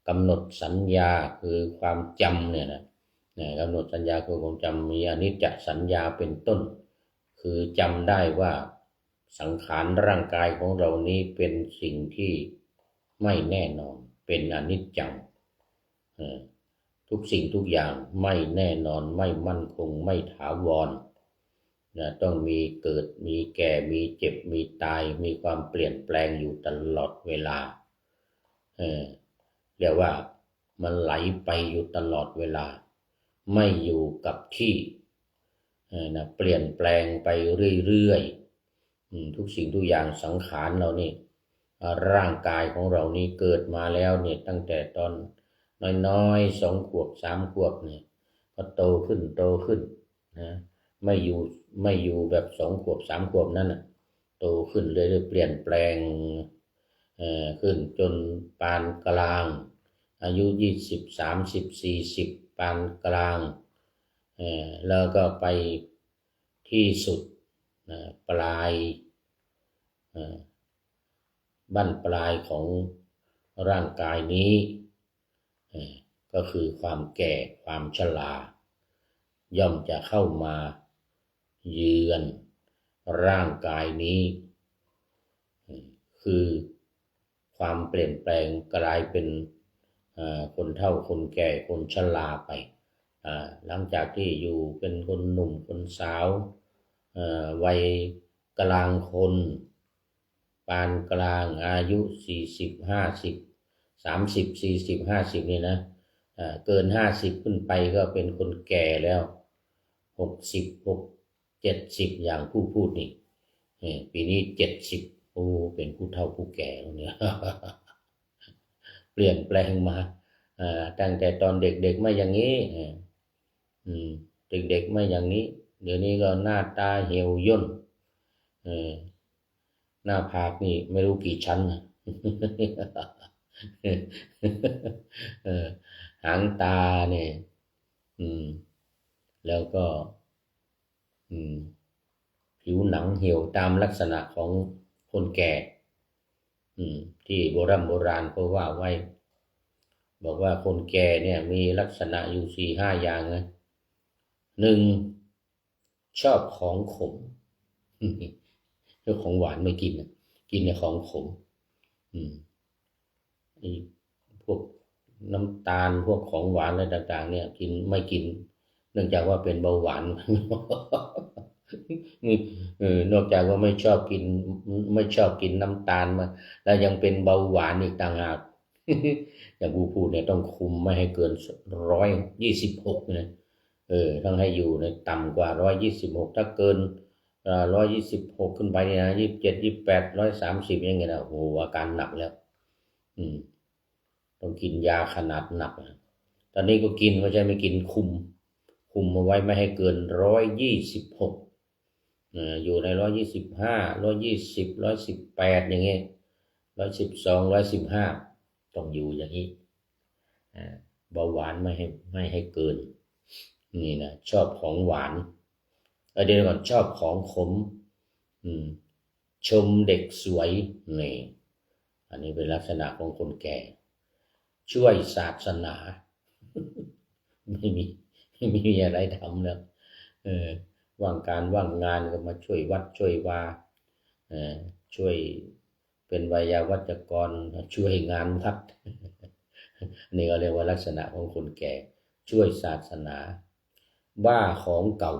กำหนดสัญญาคือความจำเนี่ยนะกำหนดสัญญาคือความจำมีอนิจจสัญญาเป็นต้นคือจำได้ว่าสังขารร่างกายของเรานี้เป็นสิ่งที่ไม่แน่นอนเป็นอนิจจังทุกสิ่งทุกอย่างไม่แน่นอนไม่มั่นคงไม่ถาวรต้องมีเกิดมีแก่มีเจ็บมีตายมีความเปลี่ยนแปลงอยู่ตลอดเวลาเรียกว่ามันไหลไปอยู่ตลอดเวลาไม่อยู่กับที่เปลี่ยนแปลงไปเรื่อยๆทุกสิ่งทุกอย่างสังขารเรานี่ร่างกายของเรานี่เกิดมาแล้วเนี่ยตั้งแต่ตอนน้อยๆ2 ขวบ3 ขวบเนี่ยก็โตขึ้นนะไม่อยู่แบบ2 ขวบ3 ขวบนั่นนะโตขึ้นเรื่อยๆเปลี่ยนแปลงขึ้นจนปานกลางอายุ20 30 40ปานกลางแล้วก็ไปที่สุดปลายบั้นปลายของร่างกายนี้ก็คือความแก่ความชราย่อมจะเข้ามาเยือนร่างกายนี้คือความเปลี่ยนแปลงกลายเป็นคนเฒ่าคนแก่คนชราไปหลังจากที่อยู่เป็นคนหนุ่มคนสาววัยกลางคนปานกลางอายุ40 50 30 40 50นี่นะเกิน50ขึ้นไปก็เป็นคนแก่แล้ว60 70อย่างผู้พูดนี่ปีนี้70โอ้เป็นผู้เฒ่าผู้แก่แล้วเนี่ยเปลี่ยนแปลงมาตั้งแต่ตอนเด็กๆไม่อย่างนี้เด็กๆไม่อย่างนี้เดี๋ยวนี้ก็หน้าตาเหี่ยวย่นหน้าผากนี่ไม่รู้กี่ชั้นหางตาเนี่ยแล้วก็ผิวหนังเหี่ยวตามลักษณะของคนแก่ที่โบราณเขาว่าไว้บอกว่าคนแก่เนี่ยมีลักษณะอยู่ 4-5 อย่างนะ1ชอบของขมเรื่องของหวานไม่กินกินแต่ของขมพวกน้ำตาลพวกของหวานอะไรต่างๆเนี่ยไม่กินเนื่องจากว่าเป็นเบาหวานนอกจากว่าไม่ชอบกินน้ำตาลมาแล้วยังเป็นเบาหวานอีกต่างหากอย่างผู้พูดเนี่ยต้องคุมไม่ให้เกิน126นะต้องให้อยู่ในต่ำกว่า126ถ้าเกิน126ขึ้นไปเนี่ยนะ27 28 130อย่างเงี้ยนะโอ้อาการหนักแล้วต้องกินยาขนาดหนักตอนนี้ก็กินไม่ใช่ไม่กินคุมเอาไว้ไม่ให้เกิน126อยู่ใน125 120 118อย่างเงี้ย112 115ต้องอยู่อย่างนี้เบาหวานไม่ให้เกินนี่นะชอบของหวานเดี๋ยวก่อนชอบของขมชมเด็กสวยนี่อันนี้เป็นลักษณะของคนแก่ช่วยศาสนาไม่มีอะไรทำแล้วว่างการว่างงานก็มาช่วยวัดช่วยวาช่วยเป็นไวยาวัจกรช่วยงานวัดนี่ก็เรียกว่าลักษณะของคนแก่ช่วยศาสนาบ้าของเก่า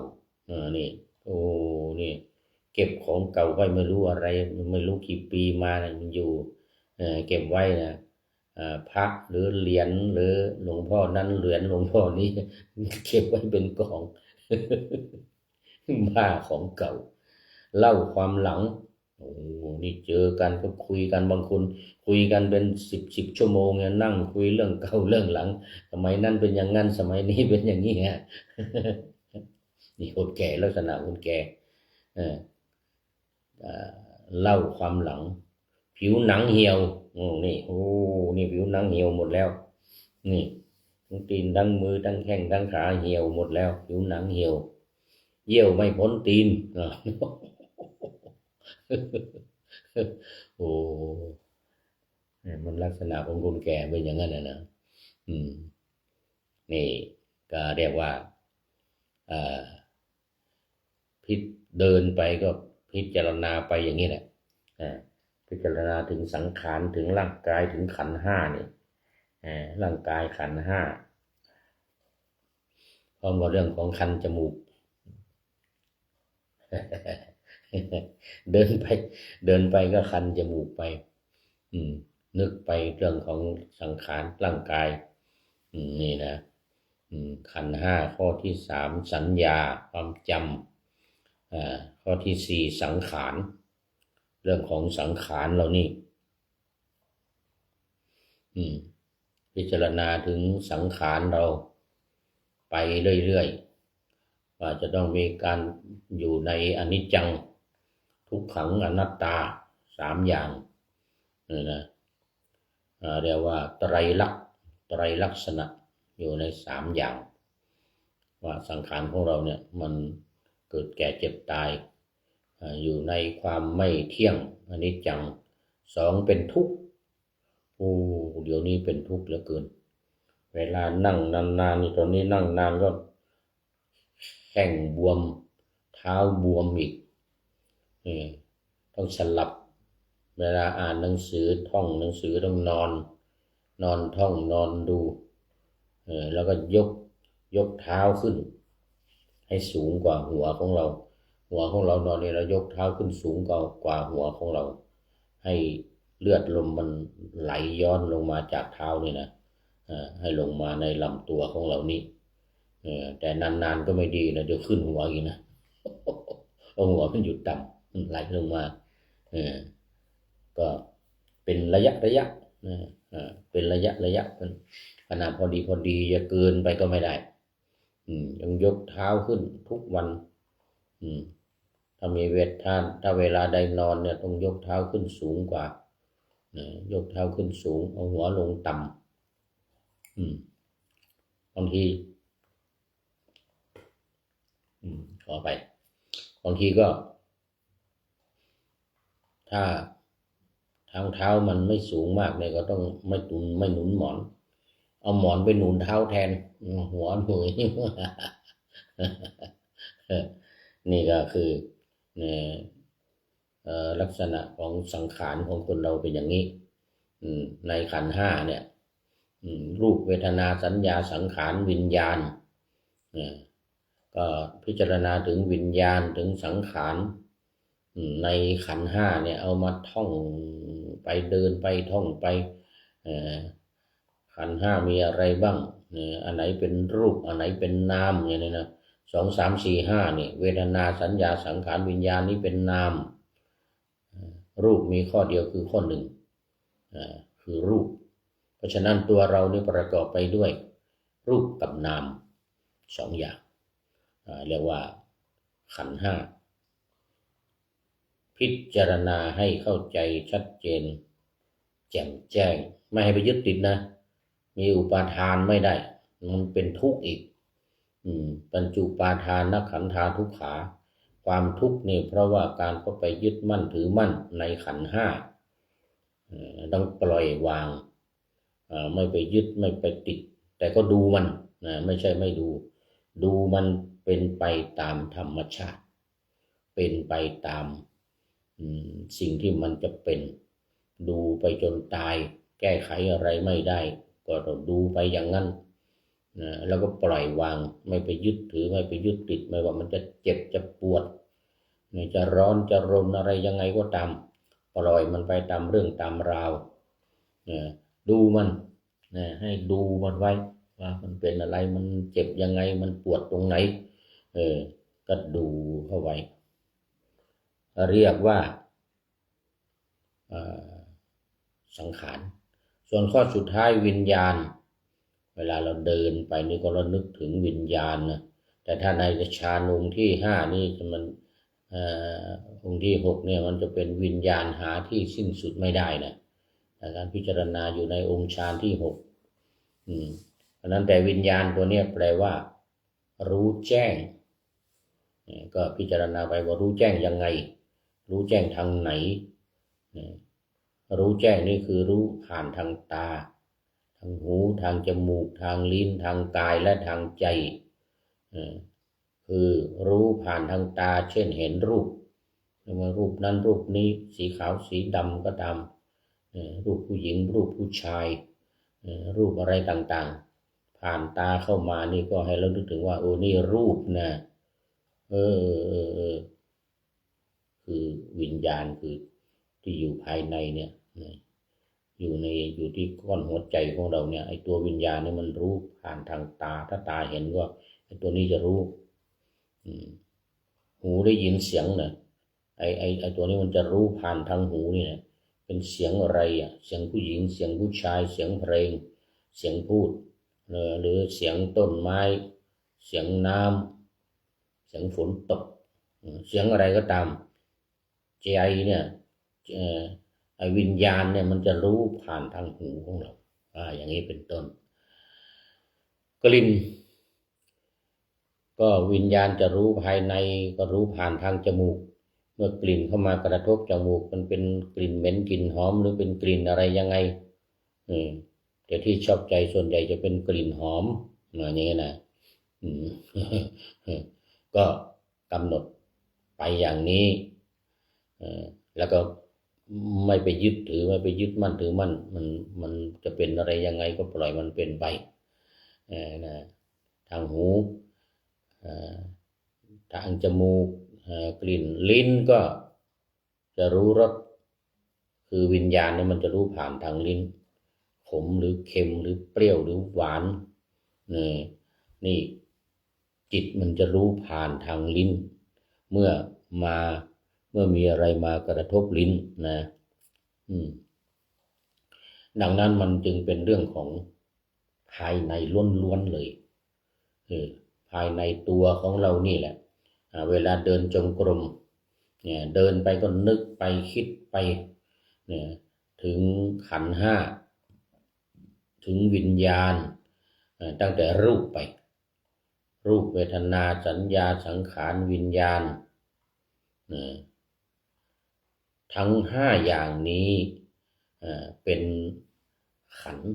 นี่โอ้นี่เก็บของเก่าไว้ไม่รู้อะไรไม่รู้กี่ปีมานะมันอยู่เก็บไว้นะพระหรือเหรียญหรือหลวงพ่อนั้นเหรียญหลวงพ่อนี้เก็บไว้เป็นกองบ้าของเก่าเล่าความหลังโอ้นี่เจอกันก็คุยกันบางคนคุยกันเป็น10 ชั่วโมงเนี่ยนั่งคุยเรื่องเก่าเรื่องหลังสมัยนั้นเป็นอย่างนั้นสมัยนี้เป็นอย่างนี้ฮะนี่คนแก่ลักษณะคนแก่เล่าความหลังผิวหนังเหี่ยวนี่โอ้นี่ผิวหนังเหี่ยวหมดแล้วนี่ทั้งตีนทั้งมือทั้งแข้งทั้งขาเหี่ยวหมดแล้วผิวหนังเหี่ยวเยี่ยวไม่พ้นตีน โอ้เนี่ยมันลักษณะของคนแก่เป็นอย่างนั้นนะอืมนี่ก็เรียกว่าพิเดินไปก็พิจารณาไปอย่างนี้แหละพิจารณาถึงสังขารถึงร่างกายถึงขันธ์ห้านี่ร่างกายขันธ์ห้าพร้อมกับเรื่องของคันจมูก เดินไปก็คันจมูกไปนึกไปเรื่องของสังขารร่างกายนี่นะขันธ์ห้าข้อที่สามสัญญาความจำข้อที่สี่สังขารเรื่องของสังขารเรานี่พิจารณาถึงสังขารเราไปเรื่อยๆว่าจะต้องมีการอยู่ในอนิจจังทุกขังอนัตตาสามอย่างนี่นะเรียกว่าไตรลักษณะอยู่ในสามอย่างว่าสังขารของเราเนี่ยมันเกิดแก่เจ็บตายอยู่ในความไม่เที่ยงอนิจจังสองเป็นทุกข์เดี๋ยวนี้เป็นทุกข์เหลือเกินเวลานั่งนานๆนี่ตอนนี้นั่งนานก็แข้งบวมเท้าบวมอีกต้องสลับเวลาอ่านหนังสือท่องหนังสือต้องนอนท่องนอนดูแล้วก็ยกเท้าขึ้นให้สูงกว่าหัวของเรานอนนี่เรายกเท้าขึ้นสูงกว่าหัวของเราให้เลือดลมมันไหลย้อนลงมาจากเท้านี่นะให้ลงมาในลำตัวของเรานี่แต่นานๆก็ไม่ดีนะเดี๋ยวขึ้นหัวอีกนะเอาหัวมันหยุดต่ำไหลลงมาก็เป็นระยะนะเป็นระยะเป็นขนาดพอดีอย่าเกินไปก็ไม่ได้ยังยกเท้าขึ้นทุกวันถ้ามีถ้าเวลาใดนอนเนี่ยต้องยกเท้าขึ้นสูงกว่ายกเท้าขึ้นสูงเอาหัวลงต่ำบางทีขอไปบางทีก็ถ้าทางเท้ามันไม่สูงมากเลยก็ต้องไม่หนุนหมอนเอาหมอนไปหนุนเท้าแทนหัวเหนื่อยนี่ก็คือลักษณะของสังขารของคนเราเป็นอย่างนี้ในขันธ์ห้าเนี่ยรูปเวทนาสัญญาสังขารวิญญาณก็พิจารณาถึงวิญญาณถึงสังขารในขันธ์ห้าเนี่ยเอามาท่องไปเดินไปท่องไปขันธ์ห้ามีอะไรบ้างอันไหนเป็นรูปอันไหนเป็นนามเนี่ยนะ2 3 4 5นี่เวทนาสัญญาสังขารวิญญาณนี้เป็นนามรูปมีข้อเดียวคือข้อหนึ่งคือรูปเพราะฉะนั้นตัวเรานี่ประกอบไปด้วยรูปกับนาม2อย่างเรียกว่าขันธ์ห้าพิจารณาให้เข้าใจชัดเจนแจ่มแจ้งไม่ให้ไปยึดติดนะมีอุปาทานไม่ได้มันเป็นทุกข์อีกปัญจุปาทานขันธาทุกขาความทุกข์นี่เพราะว่าการเข้าไปยึดมั่นถือมั่นในขันธ์ห้าต้องปล่อยวางไม่ไปยึดไม่ไปติดแต่ก็ดูมันไม่ใช่ไม่ดูมันเป็นไปตามธรรมชาติเป็นไปตามสิ่งที่มันจะเป็นดูไปจนตายแก้ไขอะไรไม่ได้ก็ต้องดูไปอย่างนั้นแล้วก็ปล่อยวางไม่ไปยึดถือไม่ไปยึดติดไม่ว่ามันจะเจ็บจะปวดจะร้อนจะรนอะไรยังไงก็ตามปล่อยมันไปตามเรื่องตามราวดูมันให้ดูมันไว้ว่ามันเป็นอะไรมันเจ็บยังไงมันปวดตรงไหนก็ดูเข้าไว้เรียกว่าสังขารส่วนข้อสุดท้ายวิญญาณเวลาเราเดินไปนี่ก็ระลึกถึงวิญญาณนะแต่ถ้าในฌานองค์ที่5นี่มันองค์ที่6เนี่ยมันจะเป็นวิญญาณหาที่สิ้นสุดไม่ได้นะการพิจารณาอยู่ในองค์ฌานที่6เพราะนั้นแต่วิญญาณตัวนี้แปลว่ารู้แจ้งก็พิจารณาไปว่ารู้แจ้งยังไงรู้แจ้งทางไหน รู้แจ้งนี่คือรู้ผ่านทางตาทางหูทางจมูกทางลิ้นทางกายและทางใจคือรู้ผ่านทางตาเช่นเห็นรูปรูปนั้นรูปนี้สีขาวสีดำก็ตามรูปผู้หญิงรูปผู้ชายรูปอะไรต่างๆผ่านตาเข้ามานี่ก็ให้เรานึกถึงว่าโอ้นี่รูปนะคือวิญญาณคือที่อยู่ภายในเนี่ยอยู่ที่ก้อนหัวใจของเราเนี่ยไอ้ตัววิญญาณเนี่ยมันรู้ผ่านทางตาถ้าตาเห็นก็ไอ้ตัวนี้จะรู้หูได้ยินเสียงเนี่ยไอ้ตัวนี้มันจะรู้ผ่านทางหูนี่นะเป็นเสียงอะไรเสียงผู้หญิงเสียงผู้ชายเสียงเพลงเสียงพูดหรือเสียงต้นไม้เสียงน้ำเสียงฝนตกเสียงอะไรก็ตามใจเนี่ยไอ้วิญญาณเนี่ยมันจะรู้ผ่านทางหูของเราอย่างนี้เป็นต้นกลิ่นก็วิญญาณจะรู้ภายในก็รู้ผ่านทางจมูกเมื่อกลิ่นเข้ามากระทบจมูกมันเป็นกลิ่นเหม็นกลิ่นหอมหรือเป็นกลิ่นอะไรยังไงแต่ที่ชอบใจส่วนใหญ่จะเป็นกลิ่นหอมอย่างนี้นะก็กำหนดไปอย่างนี้แล้วก็ไม่ไปยึดถือไม่ไปยึดมั่นถือมั่นมันจะเป็นอะไรยังไงก็ปล่อยมันเป็นไปทางหูทางจมูกกลิ่นลิ้นก็จะรู้รสคือวิญญาณเนี่ยมันจะรู้ผ่านทางลิ้นขมหรือเค็มหรือเปรี้ยวหรือหวานนี่จิตมันจะรู้ผ่านทางลิ้นเมื่อมีอะไรมากระทบลิ้นนะดังนั้นมันจึงเป็นเรื่องของภายในล้วนๆเลยภายในตัวของเรานี่แหละเวลาเดินจงกรมเนี่ยเดินไปก็นึกไปคิดไปเนี่ยถึงขันธ์ห้าถึงวิญญาณตั้งแต่รูปไปรูปเวทนาสัญญาสังขารวิญญาณทั้งห้าอย่างนี้เป็นขันธ์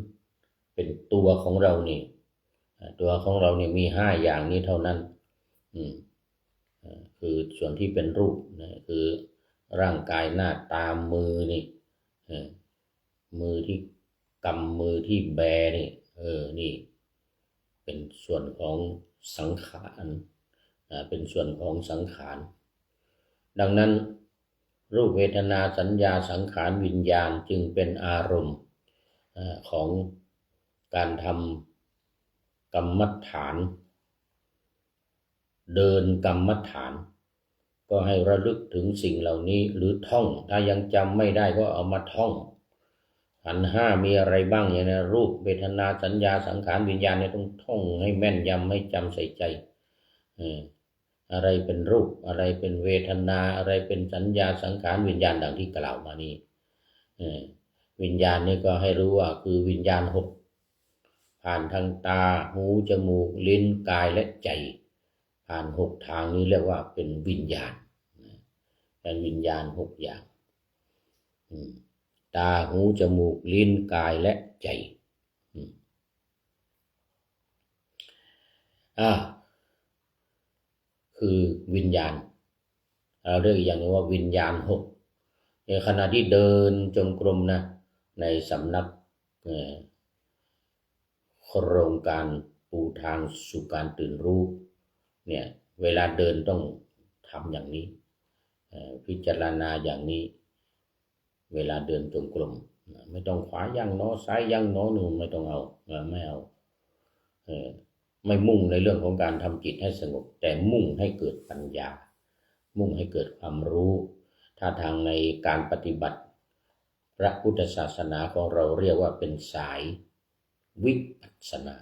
เป็นตัวของเรานี่ตัวของเราเนี่ยมีห้าอย่างนี้เท่านั้นคือส่วนที่เป็นรูปนะคือร่างกายหน้าตามือนี่มือที่กำมือที่แบนี่นี่เป็นส่วนของสังขารเป็นส่วนของสังขารดังนั้นรูปเวทนาสัญญาสังขารวิญญาณจึงเป็นอารมณ์ของการทำกรรมฐานเดินกรรมฐานก็ให้ระลึกถึงสิ่งเหล่านี้หรือท่องถ้ายังจำไม่ได้ก็เอามาท่องขันธ์ห้ามีอะไรบ้างอย่างนี้รูปเวทนาสัญญาสังขารวิญญาณเนี่ยต้องท่องให้แม่นยำให้จำใส่ใจอะไรเป็นรูปอะไรเป็นเวทนาอะไรเป็นสัญญาสังขารวิญญาณดังที่กล่าวมานี้วิญญาณนี่ก็ให้รู้ว่าคือวิญญาณหกผ่านทางตาหูจมูกลิ้นกายและใจผ่านหกทางนี้เรียกว่าเป็นวิญญาณเป็นวิญญาณหกอย่างตาหูจมูกลิ้นกายและใจคือวิญญาณเราเรียกอย่างนี้ว่าวิญญาณหกในขณะที่เดินจงกรมนะในสำนักโครงการปูทางสู่การตื่นรู้เนี่ยเวลาเดินต้องทำอย่างนี้พิจารณาอย่างนี้เวลาเดินจงกรมไม่ต้องขวาย่างน้อซ้ายย่างน้อนู่นไม่ต้องเอาไม่เอาไม่มุ่งในเรื่องของการทำจิตให้สงบแต่มุ่งให้เกิดปัญญามุ่งให้เกิดความรู้ถ้าทางในการปฏิบัติพระพุทธศาสนาของเราเรียกว่าเป็นสายวิปัสสนา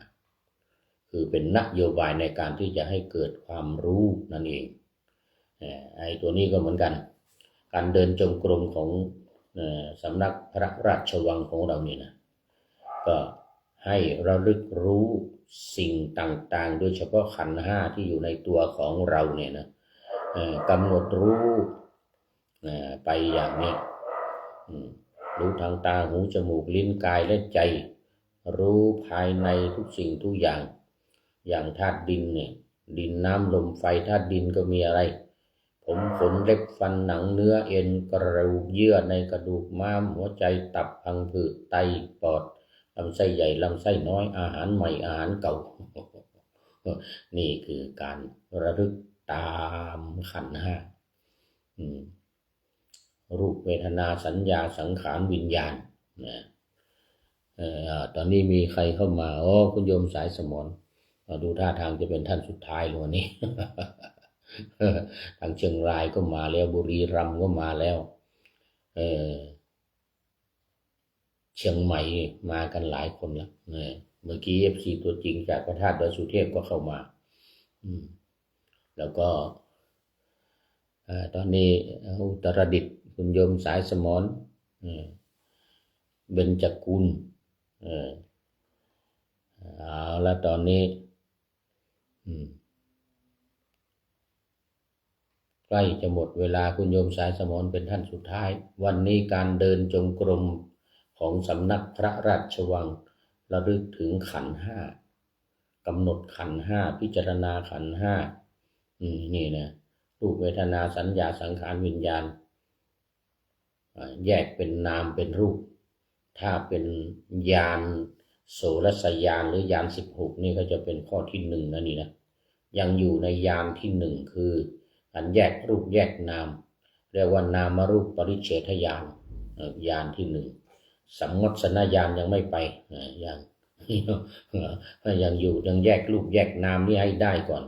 คือเป็นนโยบายในการที่จะให้เกิดความรู้นั่นเองไอ้ตัวนี้ก็เหมือนกันการเดินจงกรมของสำนักพระราชวังของเรานี่นะก็ให้ระลึกรู้สิ่งต่างๆโดยเฉพาะขันธ์ห้าที่อยู่ในตัวของเราเนี่ยนะกำหนดรู้ไปอย่างนี้ รู้ทางตาหูจมูกลิ้นกายและใจรู้ภายในทุกสิ่งทุกอย่างอย่างธาตุดินเนี่ยดินน้ำลมไฟธาตุดินก็มีอะไรผมขนเล็บฟันหนังเนื้อเอ็นกระดูกเยื่อในกระดูกม้ามหัวใจตับพังผืดไตปอดลำไส้ใหญ่ลำไส้น้อยอาหารใหม่อาหารเก่านี่คือการระลึกตามขันธ์ห้ารูปเวทนาสัญญาสังขารวิญญาณนะตอนนี้มีใครเข้ามาคุณโยมสายสมรดูท่าทางจะเป็นท่านสุดท้ายเลยวันนี้ ทางเชียงรายก็มาแล้วบุรีรัมย์ก็มาแล้วเชียงใหม่มากันหลายคนแล้วเมื่อกี้ FC ตัวจริงจากพระธาตุดอยสุเทพก็เข้ามาแล้วก็ตอนนี้อุตรดิตถ์คุณโยมสายสมรเบญจกุลเอาละตอนนี้ใกล้จะหมดเวลาคุณโยมสายสมรเป็นท่านสุดท้ายวันนี้การเดินจงกรมของสำนักพระราชวังระลึกถึงขันธ์ห้ากำหนดขันธ์ห้าพิจารณาขันธ์ห้านี่นะรูปเวทนาสัญญาสังขารวิญญาณแยกเป็นนามเป็นรูปถ้าเป็นญาณโสรสญาณหรือญาณ16นี่ก็จะเป็นข้อที่1นะนี่นะยังอยู่ในญาณที่1คือการแยกรูปแยกนามเรียกว่านามรูปปริเฉทญาณญาณที่1สัมมัสนญาณยังไม่ไปยังอยู่ยังแยกรูปแยกนามนี่ให้ได้ก่อน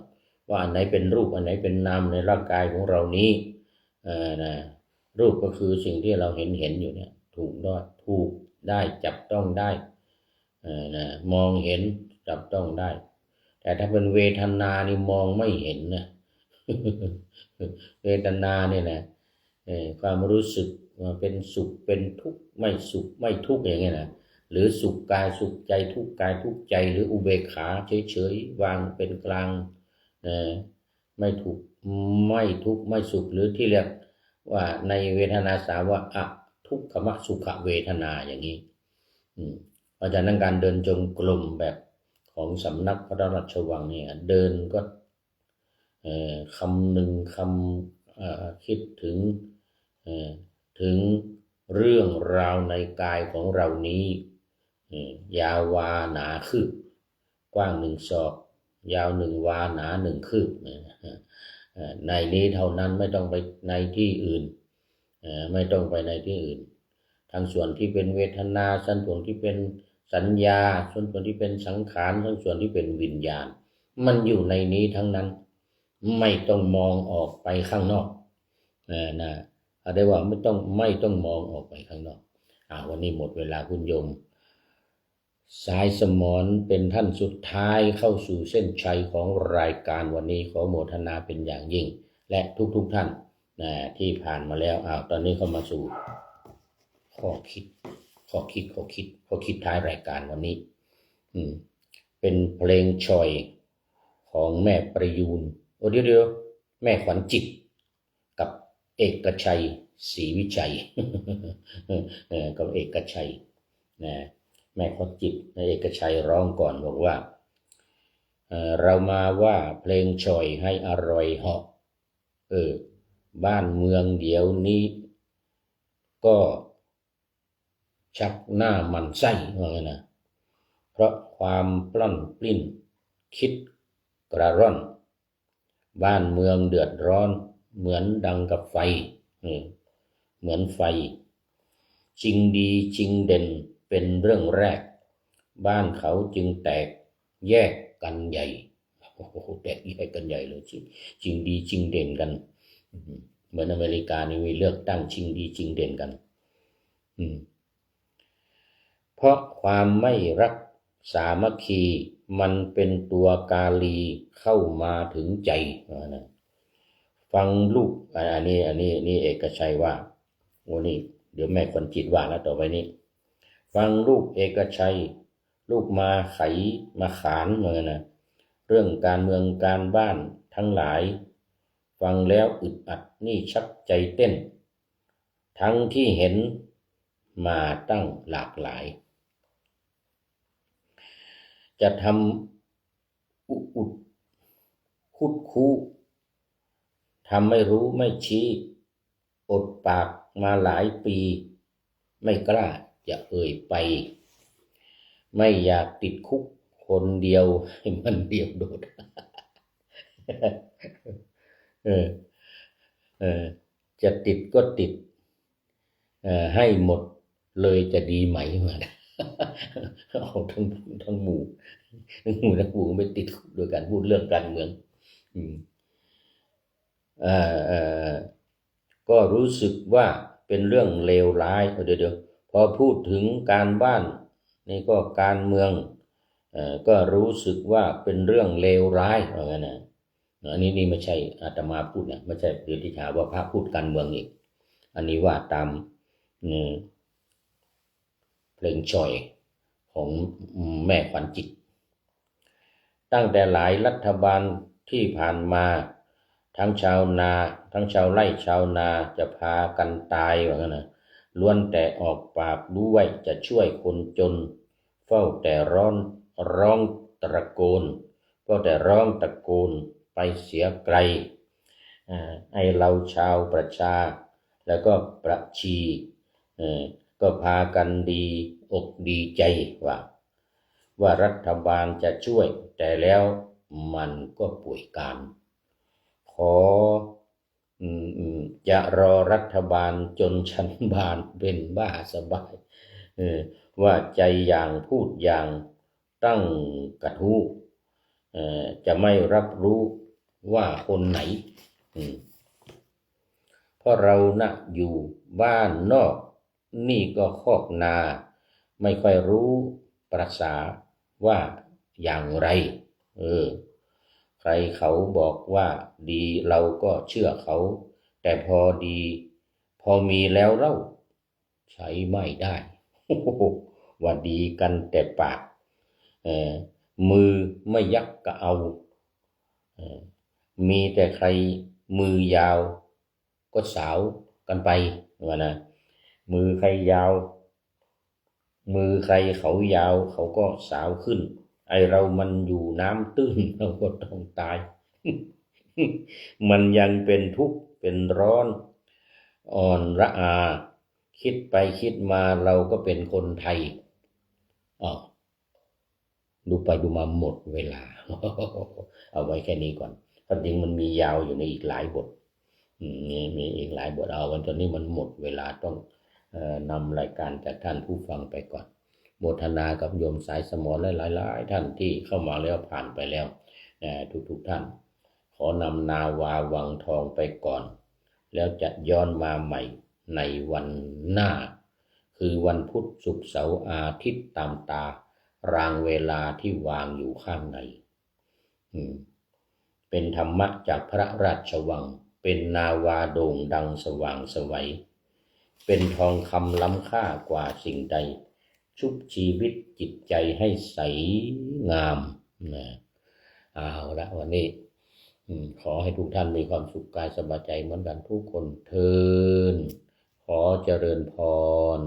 ว่าอันไหนเป็นรูปอันไหนเป็นนามในร่างกายของเรานี้รูปก็คือสิ่งที่เราเห็นอยู่เนี่ยถูกได้จับต้องได้มองเห็นจับต้องได้แต่ถ้าเป็นเวทนานี่มองไม่เห็นนะ เวทนาเนี่ยนะความรู้สึกเป็นสุขเป็นทุกข์ไม่สุขไม่ทุกข์อย่างเงี้ยนะหรือสุขกายสุขใจทุกข์กายทุกข์ใจหรืออุเบกขาเฉยๆวางเป็นกลางไม่ทุกข์ไม่สุขหรือที่เรียกว่าในเวทนาสาวะทุกขมสุขเวทนาอย่างนี้เพราะฉะนั้นการเดินจงกรมแบบของสำนักพระราชวังเนี่ยเดินก็คำนึงคิดถึงเรื่องราวในกายของเรานี้ยาววาหนาคืบกว้าง1 ศอกยาว1 วาหนา1 คืบในนี้เท่านั้นไม่ต้องไปในที่อื่นไม่ต้องไปในที่อื่นทั้งส่วนที่เป็นเวทนาส่วนที่เป็นสัญญาส่วนที่เป็นสังขารทั้งส่วนที่เป็นวิญญาณมันอยู่ในนี้ทั้งนั้นไม่ต้องมองออกไปข้างนอกนะเอาได้ว่าไม่ต้องมองออกไปข้างนอกวันนี้หมดเวลาคุณโยมสายสมรเป็นท่านสุดท้ายเข้าสู่เส้นชัยของรายการวันนี้ขอโมทนาเป็นอย่างยิ่งและทุกท่านที่ผ่านมาแล้วตอนนี้เข้ามาสู่ข้อคิดท้ายรายการวันนี้เป็นเพลงชอยของแม่ประยูนเดี๋ยวแม่ขวัญจิตกับเอกชัยศรีวิชัย กับเอกชัยแม่ขวัญจิตในเอกชัยร้องก่อนบอกว่าเรามาว่าเพลงชอยให้อร่อยเหาะบ้านเมืองเดี๋ยวนี้ก็ชักหน้ามันไส้ว่าไงนะเพราะความปล้นปลิ้นคิดกระร่อนบ้านเมืองเดือดร้อนเหมือนดังกับไฟเหมือนไฟจริงดีจริงเด่นเป็นเรื่องแรกบ้านเขาจึงแตกแยกกันใหญ่แตกแยกกันใหญ่เลยจริงดีจริงเด่นกันเหมือนอเมริกานี่มีเลือกตั้งจริงดีจริงเด่นกันเพราะความไม่รักสามัคคีมันเป็นตัวกาลีเข้ามาถึงใจฟังลูกอันนี้เอกชัยว่านี่เดี๋ยวแม่คนจิตว่าแล้วต่อไปนี้ฟังลูกเอกชัยลูกมาไขมาขานเหมือนนะเรื่องการเมืองการบ้านทั้งหลายฟังแล้วอึดอัดนี่ชักใจเต้นทั้งที่เห็น มาตั้งหลากหลายจะทำอุดคุดคูทำไม่รู้ไม่ชี้อดปากมาหลายปีไม่กล้าจะเอ่ยไปไม่อยากติดคุกคนเดียวให้มันเดียวโดดเออจะติดก็ติดให้หมดเลยจะดีไหมมาเอาทั้งหมู่ไม่ติดคุกโดยการพูดเรื่องการเมืองก็รู้สึกว่าเป็นเรื่องเลวร้ายเดี๋ยวพอพูดถึงการบ้านนี่ก็การเมืองก็รู้สึกว่าเป็นเรื่องเลวร้ายอะไรงั้นนะอันนี้ไม่ใช่อาตมาพูดนะไม่ใช่เดี๋ยวที่ถามว่าพระพูดการเมืองอีกอันนี้ว่าตามเพลงชอยของแม่ขวัญจิตตั้งแต่หลายรัฐบาลที่ผ่านมาทั้งชาวนาทั้งชาวไร่ชาวนาจะพากันตายว่างั้นนะล้วนแต่ออกปากด้วยจะช่วยคนจนเฝ้าแต่ร้องตะโกนเฝ้าแต่ร้องตะโกนไปเสียไกลไอเราชาวประชาแล้วก็ประชีก็พากันดีอกดีใจว่ารัฐบาลจะช่วยแต่แล้วมันก็ป่วยการขอจะรอรัฐบาลจนฉันบานเป็นบ้าสบายว่าใจอย่างพูดอย่างตั้งกระทู้จะไม่รับรู้ว่าคนไหนเพราะเรานะอยู่บ้านนอกนี่ก็คอกนาไม่ค่อยรู้ประสาว่าอย่างไรใครเขาบอกว่าดีเราก็เชื่อเขาแต่พอดีพอมีแล้วเราใช้ไม่ได้ว่าดีกันแต่ปากมือไม่ยักก็เอามีแต่ใครมือยาวก็สาวกันไปว่านะมือใครยาวมือใครเขายาวเขาก็สาวขึ้นไอเรามันอยู่น้ำตื้นเราก็ต้องตายมันยังเป็นทุกข์เป็นร้อนอ่อนระอาคิดไปคิดมาเราก็เป็นคนไทยดูไปดูมาหมดเวลาเอาไว้แค่นี้ก่อนความจริงมันมียาวอยู่ในอีกหลายบทมีอีกหลายบทเอาวันตอนนี้มันหมดเวลาต้องนำรายการจากท่านผู้ฟังไปก่อนโมทนากับโยมสายสมรและหลายท่านที่เข้ามาแล้วผ่านไปแล้วทุกท่านขอนำนาวาวังทองไปก่อนแล้วจะย้อนมาใหม่ในวันหน้าคือวันพุธศุกร์เสาร์อาทิตย์ตามตารางเวลาที่วางอยู่ข้างในเป็นธรรมะจากพระราชวังเป็นนาวาโด่งดังสว่างไสวเป็นทองคำล้ำค่ากว่าสิ่งใดชุบชีวิตจิตใจให้ใสงามนะเอาละวันนี้ขอให้ทุกท่านมีความสุขกายสบายใจเหมือนกันทุกคนเทอญขอเจริญพร